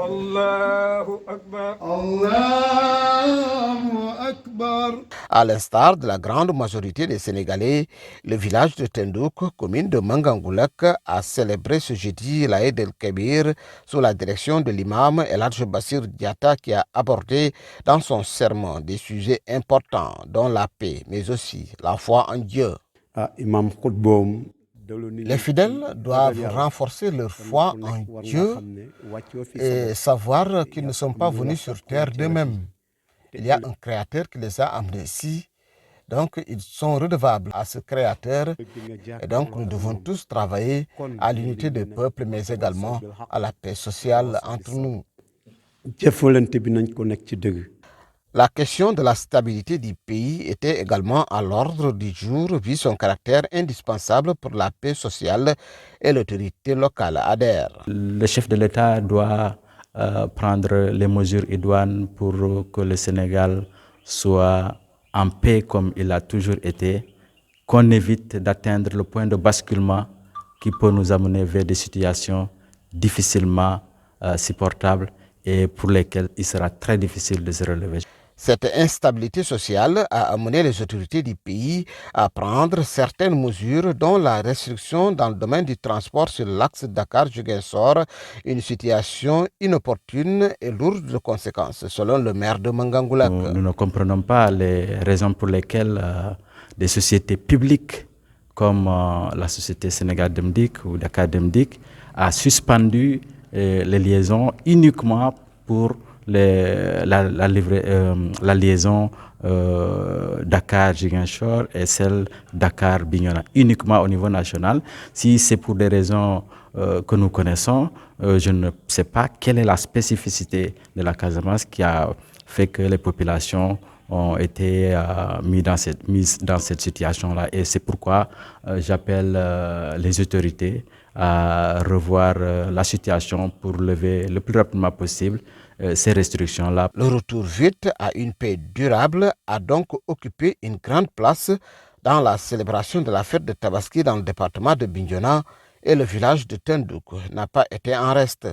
Allahu Akbar. Allahu Akbar. À l'instar de la grande majorité des Sénégalais, le village de Tendouk, commune de Mangangoulak, a célébré ce jeudi l'Aïd el-Kébir sous la direction de l'imam El Hadj Bassir Diatta qui a abordé dans son sermon des sujets importants dont la paix, mais aussi la foi en Dieu. Les fidèles doivent renforcer leur foi en Dieu et savoir qu'ils ne sont pas venus sur terre d'eux-mêmes. Il y a un créateur qui les a amenés ici, donc ils sont redevables à ce créateur et donc nous devons tous travailler à l'unité des peuples mais également à la paix sociale entre nous. La question de la stabilité du pays était également à l'ordre du jour vu son caractère indispensable pour la paix sociale et l'autorité locale adhère. Le chef de l'État doit prendre les mesures idoines pour que le Sénégal soit en paix comme il a toujours été, qu'on évite d'atteindre le point de basculement qui peut nous amener vers des situations difficilement supportables et pour lesquelles il sera très difficile de se relever. Cette instabilité sociale a amené les autorités du pays à prendre certaines mesures dont la restriction dans le domaine du transport sur l'axe Dakar-Ziguinchor, une situation inopportune et lourde de conséquences, selon le maire de Mangangoulak. Nous ne comprenons pas les raisons pour lesquelles des sociétés publiques comme la société Sénégal Demdik ou Dakar Demdik a suspendu les liaisons uniquement pour la liaison Dakar-Ziguinchor et celle Dakar-Bignona, uniquement au niveau national. Si c'est pour des raisons que nous connaissons, je ne sais pas quelle est la spécificité de la Casamance qui a fait que les populations ont été mises dans cette situation-là. Et c'est pourquoi j'appelle les autorités à revoir la situation pour lever le plus rapidement possible ces restrictions-là. Le retour vite à une paix durable a donc occupé une grande place dans la célébration de la fête de Tabaski dans le département de Bignona et le village de Tendouk n'a pas été en reste.